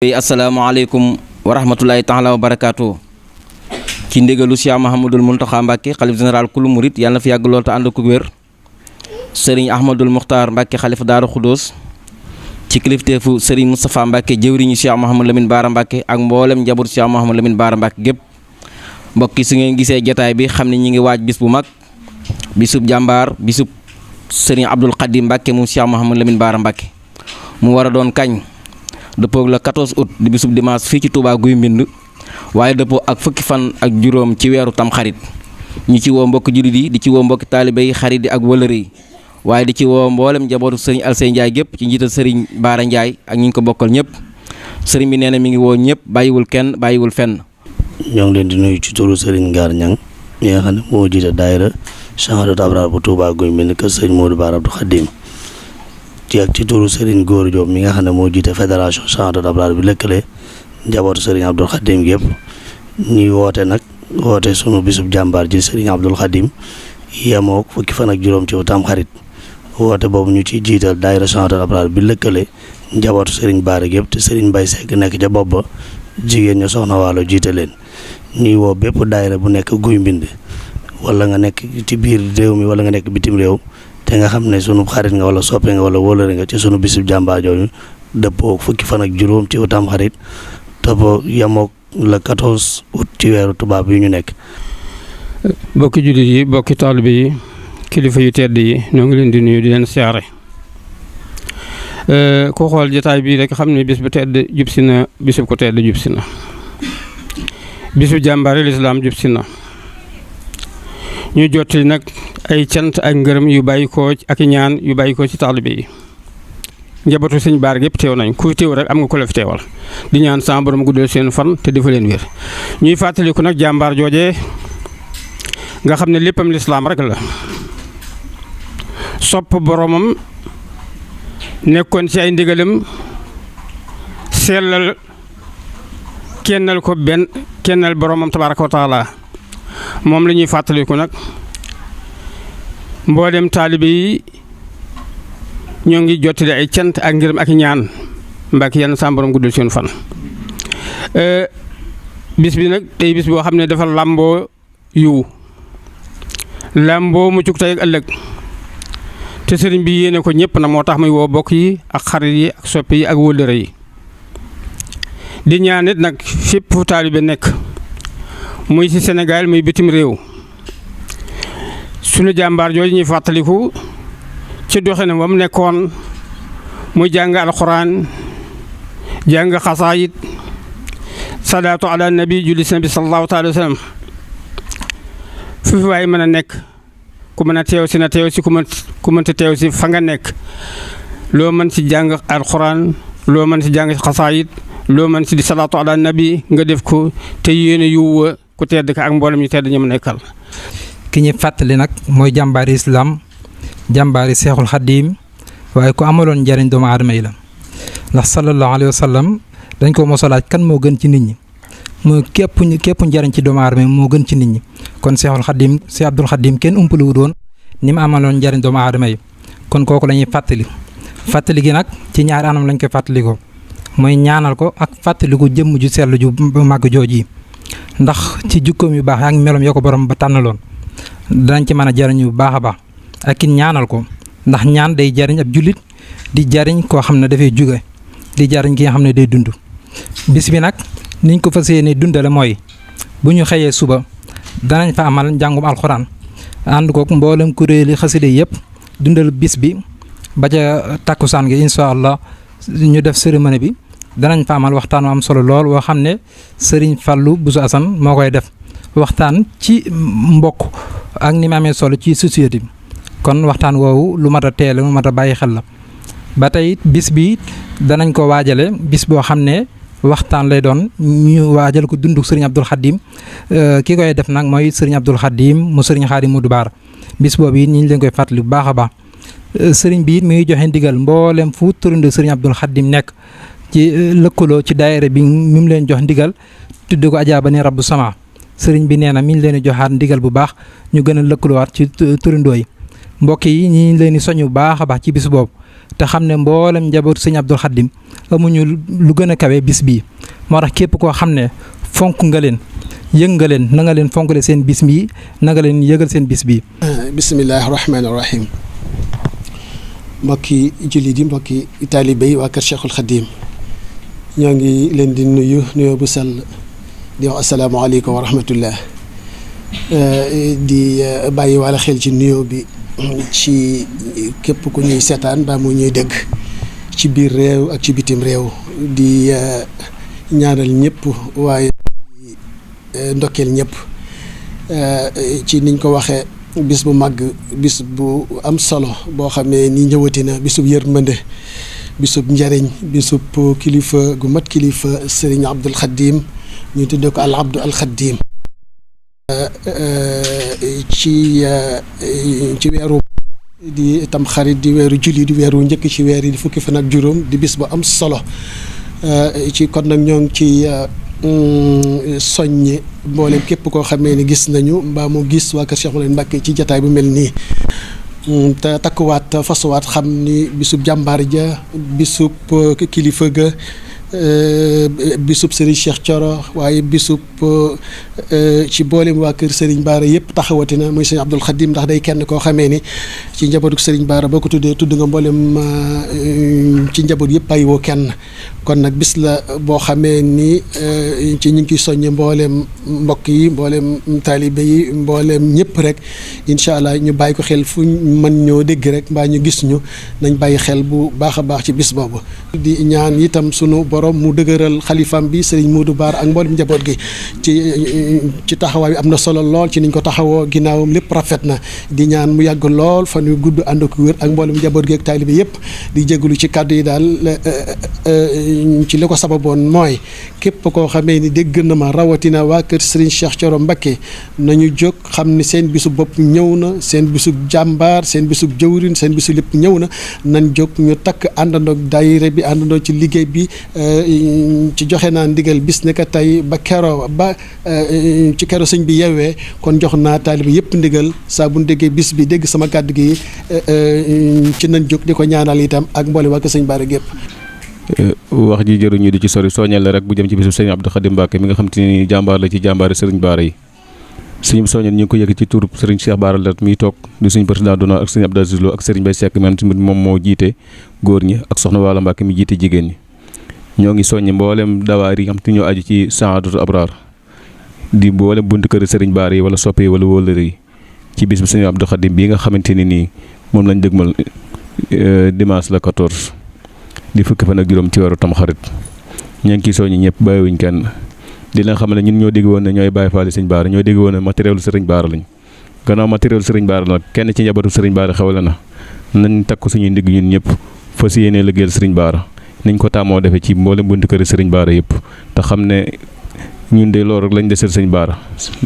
asalaamaaleykum wa rahmatulahi taala wa barakaatu. ci ndigalu Cheikh Mahamadul Muntaxa Mbàkke xalif général kulu murit yàlla na fi yàgg lool te ànd ko wér. sëriñ Ahmadul Muxtaar Mbàkke xalifa Daaru Xudóos ci kilifteefu sëriñ Moustapha Mbàkke jëwriñu Cheikh Mahamad Lamine Baara Mbàkke ak mboolem njabootu Cheikh Mahamad Lamine Baara Mbàkke gépp. mbokk yi su ngeen gisee jataay bi xam ne ñi ngi waaj bis bu mag bisub jàmbaar bisub sëriñ Abdul Xadim Mbàkke moom Cheikh Mahamad Lamine Baara Mbàkke mu war a doon kañ dëppoo la 14 août di bisub dimanche fii ci Touba Guy Mbind waaye dëppoo ak fukki fan ak juróom ci weeru tamxarit ñi ci woo mbokk jullit yi di ci woo mbokki taalibe yi xarit yi ak wëlëre yi waaye di ci woo mboolem njabootu sëriñ Alsey Ndiaye gépp ci njiital sëriñ Baara Ndiaye ak ñi ñu ko bokkal ñëpp sëriñ bi nee na mi ngi woo ñëpp bàyyiwul kenn bàyyiwul fenn. ñoo ngi leen di nuyu ci turu sëriñ Ngaar Ñang mi nga xam ne moo jiite daayira Chahadatul Abrar bu Touba Guy Mbind kër sëriñ Modou Bara Abdou Khadim ci turu Serigne Góor Diop mi nga xam ne moo jiite fédération Chahadatul Abrar bi lëkkale njabootu Serigne Abdou Khadim gi yëpp ñuy woote sunu bisub jàmbaar ji Serigne Abdou Khadim yemoo fukki fan ak juróom ci Tamxarit woote boobu ñu ciy jiital daayira Chahadatul Abrar bi lëkkale njabootu Serigne Bara gi yëpp te Serigne Mbaye Seck nekk ca bopp ba jigéen ña soxna waalo jiite leen ñuy woo bépp daayira bu nekk Guy Mbind wala nga nekk ci biir réew mi wala nga nekk bitim réew te nga xam ne sunu xarit nga wala soppe nga wala wóolare nga ci sunu bisub jàmbaar jooju dëppoo fukki fan ak juróom ci Tamxarit toppoo yemook le 14 août ci weeru tubaab yi ñu nekk. bokki jullit yi bokki taalibe yi kilifa yu tedd yi ñoo ngi leen di nuyu di leen siyaare ku xool jotaay bii rek xam ne bis bu tedd jub si na bisub ko tedd jub si na bisu jàmbaari lislaam jub si na ñu jottali nag ay cant ak ngërëm yu bàyyi ko ak i ñaan yu bàyyi ko ci taalibe yi njabootu sëñ Baar gépp teew nañ ku teew rek am nga ko la fi teewal di ñaan sama borom guddal seen fan te dafa leen wér ñuy fàttaliku nag jàmbaar joojee nga xam ne léppam lislaam rek la sopp boromam nekkoon ci ay ndigalam sellal kennal boromam tabaaraka wa taala moom la ñuy fàttaliku nag mboolem taalibe yi ñoo ngi jottali ay cant ak ngërëm ak ñaan mbàkk yenn sa borom guddal seen fan bis bi nag tey bis boo xam ne dafa làmboo yiw làmboo muccuk tey ak ëllëg te sëriñ bi yéene ko ñëpp na moo tax muy woo bokk yi ak xarit yi ak soppi yi ak wóllëre yi di ñaan nit nag fépp fu taalibe nekk muy ci Sénégal muy bitim réew sunu jàmbaar jooju ñuy fàttaliku ci doxina ba mu nekkoon muy jàng alxuraan jàng xasaayit salaatu ala nabi julli si nabi sallallahu taala wa sallam fu fi waaye mën a nekk ku mën a teew si na teew si ku mënta teew si fa nga nekk loo mën si jàng alxuraan loo mën si jàng xasaayit loo mën si di salaatu ala nabi nga def ko te yéene yuwa ku tedd ka ak mboolem ñu tedd ñu mu nekkal. ki ñuy fàttali nag mooy jàmbaari islam jàmbaari seexul xaddiim waaye ku amaloon njariñ doomu aadama yi la ndax sallallahu alayhi wa sallam dañ ko mos a laaj kan moo gën ci nit ñi mooy képp njariñ ci doomu aadama yi moo gën ci nit ñi kon seexul xaddiim si Abdul Xaddiim kenn umpale wu doon ni mu amaloon njariñ doomu aadama yi kon kooku la ñuy fàttali gi nag ci ñaari anam lañ koy fàttalikoo mooy ñaanal ko ak fàttaliku jëmm ju sell ju màgg jooji ndax ci jukkoom yu baax ak meloom yoo ko borom ba tànnaloon danañ ci mën a jariñ bu baax a baax ak it ñaanal ko ndax ñaan day jariñ ab jullit di jariñ koo xam ne dafay jóge di jariñ ki nga xam ne day dund bis bi nag niñ ko fas yéene dundale mooy bu ñu xëyee suba danañ fa amal njàngum alxuraan ànd ko mboolem kuréeli xaside yëpp dundal bis bi ba ca takkusaan gi incha allah ñu def cérémonie bi danañ fa amal waxtaan wu am solo lool woo xam ne Serigne Fallou Bousso Assane moo koy def waxtaan ci mbokk ak ni mu amee solo ci société bi kon waxtaan woowu lu mat a teel lu mat a bàyyi xel la ba tey bis bi danañ ko waajale bis boo xam ne waxtaan lay doon ñu waajal ko dunduk Serigne Abdul Khadim ki koy def nag mooy Serigne Abdul Khadim mu Serigne Khadim Modou Bara bis boobu it ñu ngi leen koy fàttali bu baax a baax Serigne bi it mi ngi joxe ndigal mboolem fu turinde Serigne Abdul Khadim nekk ci lëkkaloo ci daayira bi mi mu leen jox ndigal tudde ko Ajaaba ni Rabbu Sama Serigne bi nee na mi ngi leen di joxaat ndigal bu baax ñu gën a lëkkaloowaat ci turindoo yi mbokk yi ñi leen di soñu bu baax a baax ci bis boobu te xam ne mboolem njabootu sëñ Abdul Xaddim amuñu lu gën a kawe bis bii moo tax képp koo xam ne fonk nga leen yëg nga leen na nga leen fonkale seen bis bii na nga leen yëgal seen bis bii. bismillaahi rahmaani rahiim mbokki jullit yi mbokki taalibe yi waa kër Cheikhul Khadim ñoo ngi leen di nuyu nuyoo bu sell di wax asalaamaaleykum wa rahmatullah di bàyyi wala xel ci nuyoo bi ci képp ku ñuy seetaan ba mu ñuy dégg ci biir réew ak ci bitim réew di ñaanal ñëpp waaye ndokkeel ñëpp ci niñ ko waxee bis bu màgg bis bu am solo boo xamee ni ñëwati na bisub yërmande bisub njariñ bisub kilifa gu mat kilifa Serigne Abdul Khadim ñu tuddee ko al Abdu al Khadim ci weeru di tam xarit di weeru julli di weeru njëkk ci weer yi di fukki fan ak juróom di bis bu am solo ci kon nag ñoo ngi ci soññi mboolem képp koo xamee ni gis nañu mbaa mu gis waa kër Cheikh Mouhamed Mbacké ci jataay bu mel nii te takkuwaat fasuwaat xam ni bisub jàmbaar ja bisub kilifa ga bisub Serigne Cheikh Thioro waaye bisub ci boolem waa kër Serigne Bara yëpp taxawatina muy Serigne Abdul Khadim ndax day kenn koo xamee ni ci njabootu Serigne Bara boo ko tuddee tudd nga mboolem ci njaboot yëpp bàyyiwoo kenn kon nag bis la boo xamee ni ci ñu ngi ciy soññe mboolem mbokk yi mboolem taalibe yi mboolem ñëpp rek incha allah ñu bàyyi ko xel fu mën ñoo dégg rek mbaa ñu gis ñu nañ bàyyi xel bu baax a baax ci bis boobu. di ñaan itam sunu borom mu dëgëral xalifam bi Serigne Modou Bara ak mboolem njaboot gi ci taxawaay bi am na solo lool ci niñ ko taxawoo ginnaawam lépp rafet na di ñaan mu yàgg lool fan yu gudd ànd ak wér ak mboolem njaboot gi ak taalibe yëpp di jégalu ci kàddu yi daal. ci li ko sababoon mooy képp koo xamee ni dégg na ma rawatina waa kër Serigne Cheikh Thioro Mbacké nañu jóg xam ni seen bisu bopp ñëw na seen bisu jàmbaar seen bisu jëwrin seen bisu lépp ñëw na nañ jóg ñu takk àndandoo daayira bi àndandoo ci liggéey bi ci joxe naa ndigal bis ne ka tey ba kero ba ci kero sëñ bi yewwee kon jox naa taalibe yëpp ndigal saa bu ñu déggee bis bi dégg sama kàddu gi ci nañ jóg di ko ñaanal itam ak mboole waa kër sëñ Bara gépp wax ji jëruñu di ci sori soññal la rek bu jëm ci bisu sëñ Abdou Khadim Mbacké mi nga xam te ni jàmbaar la ci jàmbaari Serigne Bara yi suñu soññal ñu ngi ko yëkk ci tur Serigne Cheikh Bara Lat miy toog di suñu président d'honneur ak Serigne Abdou Aziz Lo ak Serigne Baye Seck man tamit moom moo jiite góor ñi ak soxna Wala Mbacké mi jiite jigéen ñi ñoo ngi soññ mboolem dawaar yi nga xam te ñoo aju ci Saadatul Abrar di mboolem buntu kër Serigne Bara yi wala soppe yi wala wóllëre yi ci bis bi sëñ Abdou Khadim bii nga xamante ne nii moom lañ dëgmal dimanche la 14 di fukki fan ak juróom ci weeru Tamxarit ñoo ngi ciy soññi ñëpp bàyyiwuñ kenn di leen xam ne ñun ñoo dégg woon ne ñooy Baye Fall Serigne Bara ñoo dégg woon ne matériel Serigne Bara lañ gannaaw matériel Serigne Bara nag kenn ci njabootu Serigne Bara xewle na nañ takk suñuy ndigg ñun ñëpp fas yéenee liggéeyal Serigne Bara niñ ko tàmmoo defee ci mboolem buntu kër Serigne Bara yëpp te xam ne ñun de loolu rek lañ desal Serigne Bara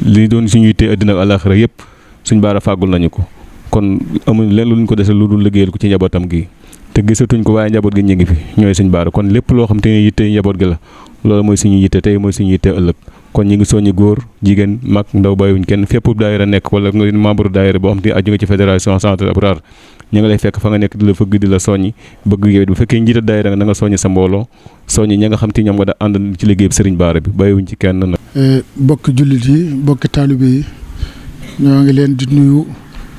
li doon suñu yittee àddina ak àllaaxira yëpp Serigne Bara fàggul nañu ko kon amuñ leen luñ ko desal lu dul liggéeyal ko ci njabootam gi te gisatuñ ko waaye njaboot gi ñu ngi fi ñooy Serigne Bara kon lépp loo xam te ne yitte njaboot gi la loolu mooy suñu yitte tey mooy suñu yitte ëllëg kon ñu ngi soññi góor jigéen mag ndaw bàyyiwuñ kenn fépp daayira nekk wala nga membre daayira boo xam te aju nga ci fédération Saadatul Abrar ñu ngi lay fekk fa nga nekk di la fëgg di la soññi bëgg yow bu fekkee njiita daayira nga na nga soññi sa mbooloo soññi ña nga xam te ñoom nga da ànd ci liggéey bi Serigne Bara bi bàyyiwuñ ci kenn nag. bokki jullit yi bokki taalibe yi ñoo ngi leen di nuyu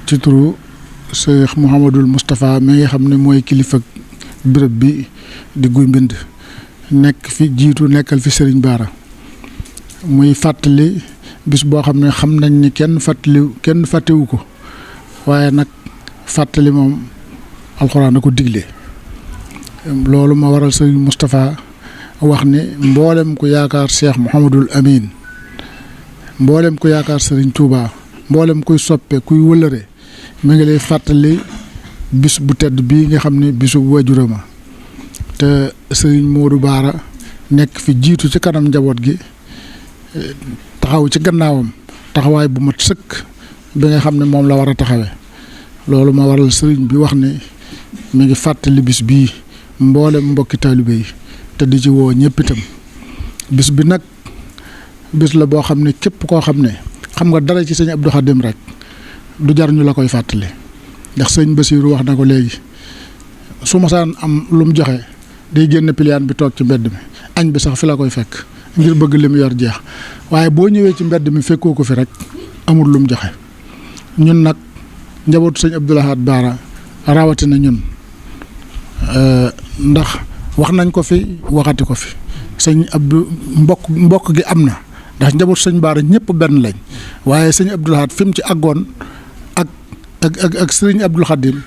ci turu Cheikh Mouhamadul Moustapha mi nga xam ne mooy kilifa béréb bi di Guy Mbind nekk fi jiitu nekkal fi Serigne Bara muy fàttali bis boo xam ne xam nañ ni kenn fàttewu ko waaye nag fàttali moom alxuraan a ko digle loolu ma waral Serigne Moustapha wax ni mboolem ku yaakaar Cheikh Mouhamadul Amin mboolem ku yaakaar Serigne Touba mboolem kuy soppe kuy wëlëre mi ngi lay fàttali bis bu tedd bii nga xam ne bisu wajurama te Serigne Modou Bara nekk fi jiitu ci kanam njaboot gi taxaw ci gannaawam taxawaay bu mat sëkk bi nga xam ne moom la war a taxawee loolu ma waral Serigne bi wax ne mi ngi fàttali bis bii mboolem mbokki taalibe yi te di ci woo ñëpp itam bis bi nag bis la boo xam ne képp koo xam ne xam nga dara ci sëñ Abdou Khadim rek du jar ñu la koy fàttali ndax sëñ Bassirou wax na ko léegi su masaan am lu mu joxe day génn piliyaan bi toog ci mbedd mi añ bi sax fi la koy fekk ngir bëgg li mu yor jeex waaye boo ñëwee ci mbedd mi fekkoo ko fi rek amul lu mu joxe. ñun nag njabootu sëñ Abdou Lahad Bara rawatina ñun ndax wax nañ ko fi waxati ko fi sëñ Abdou mbokk gi am na ndax njabootu sëñ Bara ñëpp benn lañ waaye sëñ Abdou Lahad fi mu ci àggoon ak sëriñ Abdul Xadim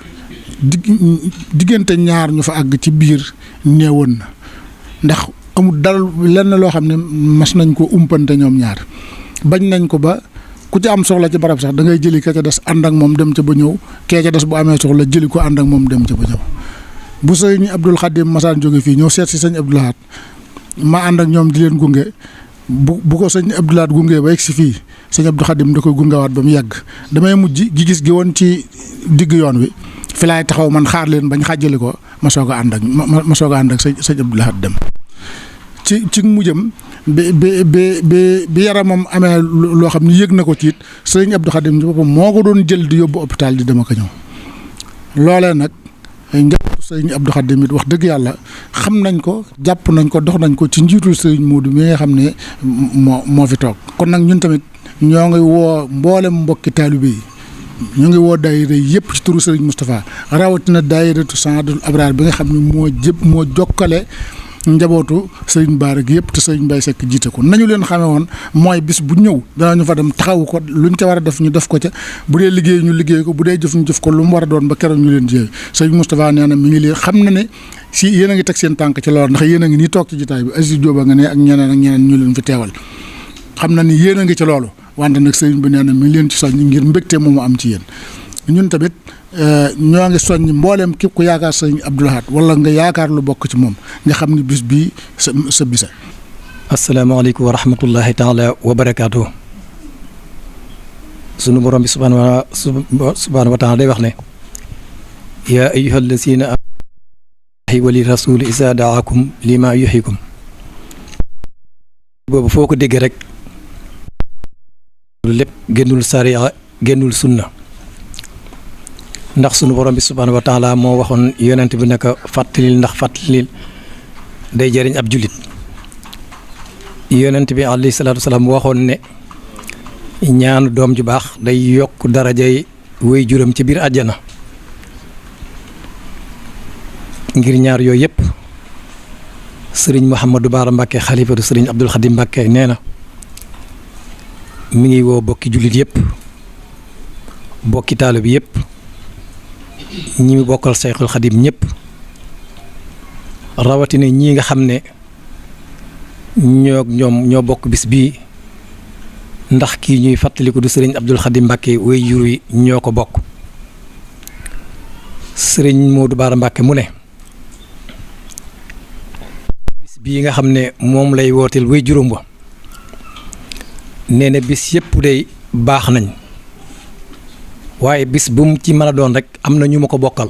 diggante ñaar ñu fa àgg ci biir néewoon na ndax amul dara lenn loo xam ne mas nañ ko umpante ñoom ñaar bañ nañ ko ba ku ci am soxla ci barab sax da ngay jëli ka ca des ànd ak moom dem ca ba ñëw kee ca des bu amee soxla jëli ko ànd ak moom dem ca ba ñëw bu sëñ Abdul Xadim masaan jóge fii ñëw seet si sëñ Abdou Lahad ma ànd ak ñoom di leen gunge bu ko sëñ Abdou Lahad gunge ba yegg si fii sëñ Abdou Xadim da koy gungewaat ba mu yàgg damay mujj gi gis gi woon ci digg yoon wi fi laay taxaw man xaar leen bañ xàjjali ko ma soog a ànd ak sëñ Abdou Lahad dem ci mujjam bi yaramam amee loo xam ne yëg na ko ci it sëñ Abdou Xadim ci boppam moo ko doon jël di yóbbu hôpital di dem ak a ñëw loolee nag njabootu sëñ Abdou Xadim it wax dëgg yàlla xam nañ ko jàpp nañ ko dox nañ ko ci njiitul sëñ Moodu mi nga xam ne moo fi toog kon nag ñun tamit ñoo ngi woo mboolem mbokki taalibe yi ñu ngi woo daayira yëpp ci turu Serigne Moustapha rawatina daayiratu Saadul Abraar bi nga xam ne moo jokkale njabootu Serigne Bara gi yëpp te Serigne Mbaye Seck jiite ko nañu leen xamee woon mooy bis bu ñëw danañu fa dem taxawu ko luñ ca war a def ñu def ko ca bu dee liggéey ñu liggéey ko bu dee jëf ñu jëf ko lu mu war a doon ba keroog ñu leen jiyee Serigne Moustapha nee na mi ngi leen xam na ne si yéen a ngi teg seen tànk ci loolu ndax yéen a ngi nii toog ci jotaay bi Aziz Diop nga ne ak ñeneen ñu leen fi teewal xam na ni yéen a ngi ci loolu wante nag sëriñ bi nee na mi ngi leen ci soññ ngir mbégte moomu am ci yéen ñun tamit ñoo ngi soññ mbooleem képp ku yaakaar sëriñ Abdou Lahad wala nga yaakaar lu bokk ci moom nga xam ni bis bii sa bisa. asalaamaaleykum wa rahmatullahi taala wa barakaatu. sunu borom bi subhaanahu wa taala day wax ne yaa ayyuha allazina amanu wa li rasuli isa daakum lima yuxikum boobu foo ko déggee rek lépp génnul sariya génnul sunna ndax sunu borom bi subhaanahu wa taala moo waxoon yonent bi naka fàttalil ndax fàttalil day jëriñ ab jullit yonent bi alayhi salaatu wasalaam waxoon ne ñaanu doom ju baax day yokk darajay wéy juram ci biir àjjana ngir ñaar yooyu yëpp sëriñ Mouhamadou Bara Mbacke xalifatu sëriñ Abdul Xadim Mbacke nee na mi ngi woo bokki jullit yëpp bokki taalibe bi yëpp ñi mu bokkal Seyxul Xadim ñëpp rawatina ñii nga xam ne ñoo bokk bis bii ndax kii ñuy fàttaliku du sëriñ Abdul Xadim Mbacke way jur wi ñoo ko bokk sëriñ Modou Bara Mbacke mu ne bis bii nga xam ne moom lay wooteel way juróom ba nee na bis yëpp day baax nañ waaye bis bu mu ci mën a doon rek am na ñu ma ko bokkal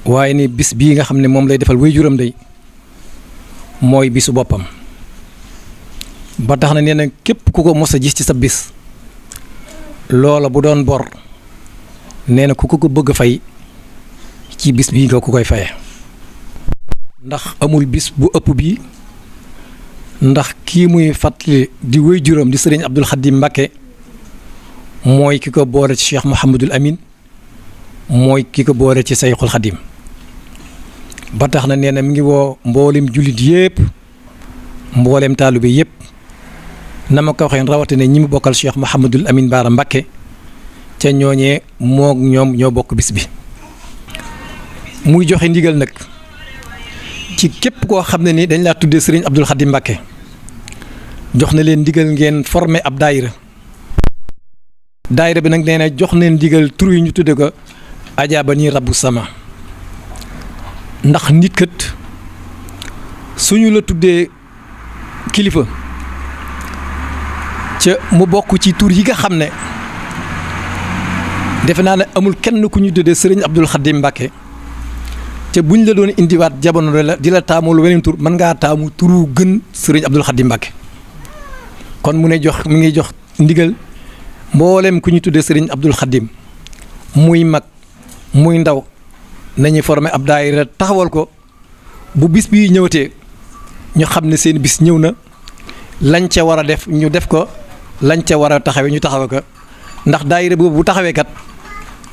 waaye ni bis bii nga xam ne moom lay defal way juróom day mooy bisu boppam ba tax na nee na képp ku ko mos a gis ci sa bis loola bu doon bor nee na ku ko bëgg a fay ci bis bii nga ku koy faye ndax amul bis bu ëpp bii ndax kii muy fàttali di wéy juróom di sëriñ Abdul Xadim Mbacke mooy ki ko boole ci Cheikh Mouhamadul Amin mooy ki ko boole ci Seyxul Xadim ba tax na nee na mi ngi woo mboolem jullit yëpp mboolem taalibe yëpp na ma ko waxee rawatina ñi mu bokkal Cheikh Mouhamadul Amin Bara Mbacke ca ñooñee moog ñoom ñoo bokk bis bi muy joxe ndigal nag ci képp koo xam ne ni dañ laa tuddee sëriñ Abdul Xadim Mbacke jox na leen ndigal ngeen formé ab daayira bi nag nee na jox neen ndigal tur yi ñu tudde ko ajaaba ni rabbu sama ndax nit kat suñu la tuddee kilifa ca mu bokk ci tur yi nga xam ne defe naa ne amul kenn ku ñu tuddee sëriñ Abdul Xadim Mbacke te buñ la doon indiwaat jamono la di la taamul weneen tur mën ngaa taamu turu gën sëriñ Abdul Xadim Mbacke kon mu ngi jox ndigal mboolem ku ñu tuddee sëriñ Abdul Xadim muy mag muy ndaw nañu former ab daayira taxawal ko bu bis bi ñëwatee ñu xam ne seen bis ñëw na lañ ca war a def ñu def ko lañ ca war a taxawee ñu taxawe ko ndax daayira boobu bu taxawee kat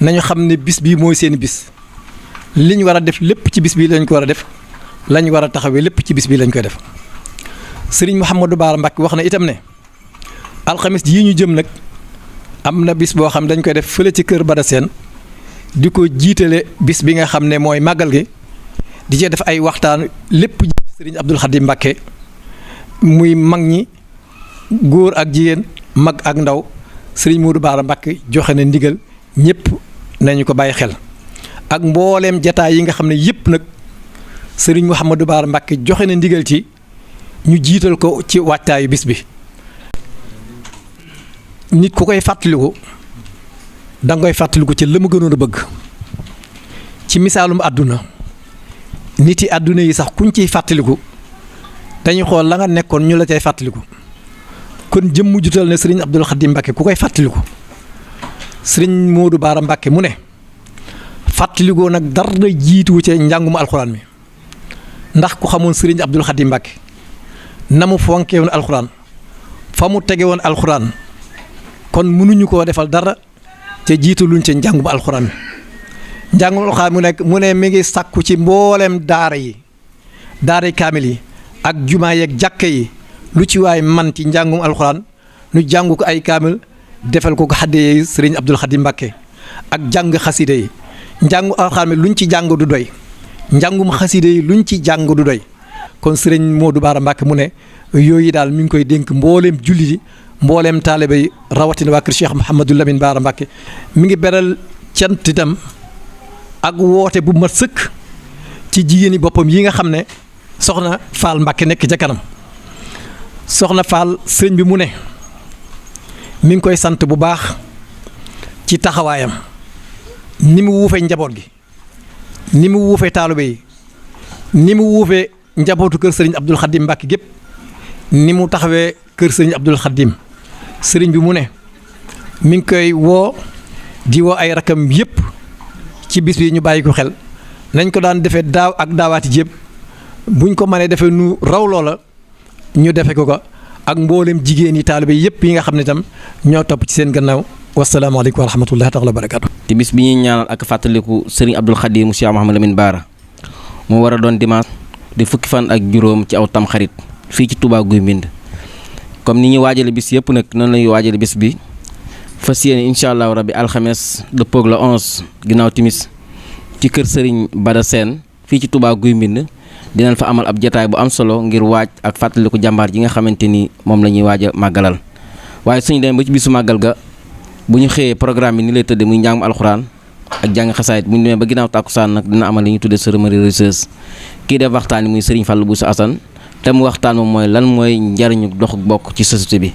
nañu xam ne bis bii mooy seen bis li ñu war a def lépp ci bis bii lañ ko war a def lañ war a taxawee lépp ci bis bii lañ koy def sëriñ Mouhamadou Bara Mbacké wax na itam ne alxamis yii ñu jëm nag am na bis boo xam dañ koy def fële ci kër Bada Seen di ko jiitale bis bi nga xam ne mooy màggal gi di cee def ay waxtaan lépp sëriñ Abdul Xadim Mbacké muy mag ñi góor ak jigéen mag ak ndaw sëriñ Modou Bara Mbacké joxe na ndigal ñëpp nañu ko bàyyi xel ak mbooleem jataay yi nga xam ne yëpp nag sëriñ Mouhamadou Bara Mbacké joxe na ndigal ci ñu jiital ko ci waajtaayu bis bi. nit ku koy fàttaliku da nga koy fàttaliku ci la mu gënoon a bëgg ci misaalum àdduna nit yi àdduna yi sax kuñ ciy fàttaliku dañuy xool la nga nekkoon ñu la cay fàttaliku kon jëmm jutal ne sëriñ Abdul Xadim Mbacké ku koy fàttaliku sëriñ Modou Bara Mbacké mu ne fàttalikoo nag dara jiituwu ci njàngum alxuraan mi ndax ku xamoon sëriñ Abdul Xadim Mbacké na mu fonkee woon alxuraan fa mu tege woon alxuraan kon mënuñu koo defal dara ca jiitaluñ ca njàngum alxuraan mi njàngum alxuraan mu ne mi ngi sàkku ci mboolem daara yi kaamil yi ak jumaa yeeg jàkka yi lu ci waay man ci njàngum alxuraan nu jàngu ko ay kaamil defal ko xaddee sëriñ Abdul Xadim Mbacké ak jàng xaside yi njàngu alxuraan mi luñ ci jàng du doy njàngum xaside yi luñ ci jàng du doy kon sëriñ Modou Bara Mbacké mu ne yooyu daal mi ngi koy dénk mbooleem jullit yi mbooleem taalibe yi rawatina waa kër Cheikh Mouhamadou Lamine Bara Mbacké mi ngi beral cant itam ak woote bu mat sëkk ci jigéeni boppam yi nga xam ne soxna Fall Mbacké nekk ca kanam soxna Fall sëriñ bi mu ne mi ngi koy sant bu baax ci taxawaayam ni mu wuufee njaboot gi ni mu wuufee taalibe yi ni mu wuufee njabootu kër sëriñ Abdul Xadim Mbacké gépp ni mu taxawee kër sëriñ Abdul Xadim sëriñ bi mu ne mi ngi koy woo di woo ay rakam yépp ci bis bi ñu bàyyi ko xel nañ ko daan defee daaw ak daawaati jépp buñ ko mënee defee nu raw loola ñu defe ko ak mboolem jigéen yi taalibe yépp yi nga xam ne tam ñoo topp ci seen gannaaw wasalaamaaleykum wa rahmatullahi taala wa barakaatu. te bis bi ñuy ñaanal ak fàttaliku sëriñ Abdul Xadim Cheikh Mouhamadou Lamine Bara mu war a doon dimanche di fukki fan ak juróom ci aw tamxarit fii ci Touba Guy Mbind comme ni ñuy waajale bis yëpp nag noonu la ñuy waajale bis bi fas yéene incha allahu rabbi alxames dëppoog la 11 ginnaaw timis ci kër Serigne Bada Sène fii ci Touba Guy Mbind dinañ fa amal ab jataay bu am solo ngir waaj ak fàttaliku jàmbaar ji nga xamante ni moom la ñuy waaj a màggalal waaye suñu demee ba ci bisu màggal ga bu ñu xëyee programme bi ni lay tëddee muy njàngum alxuraan ak jàng xasaayit bu ñu demee ba ginnaaw tàkkusaan nag dina amal li ñuy tuddee cérémonie religieuse kii def waxtaan muy Serigne Fallou Bousso Assane te mu waxtaan moom mooy lan mooy njariñu dox bokk ci société bi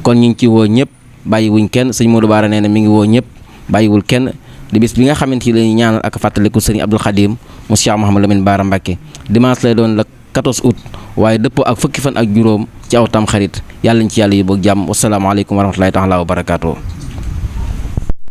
kon ñu ngi ci woo ñëpp bàyyiwuñ kenn sëñ Modou Bara nee na mi ngi woo ñëpp bàyyiwul kenn di bis bi nga xamante ni la ñuy ñaanal ak fàttaliku sëriñ Abdul Xadim mu Cheikh Mouhamadou Lamine Bara Mbacké dimanche lay doon la 14 août waaye dëppoo ak fukki fan ak juróom ci aw tam xarit yàlla ñu ci yàlla yi boog jàmm wasalaamaaleykum wa rahmatulahi taala wa barakaatu.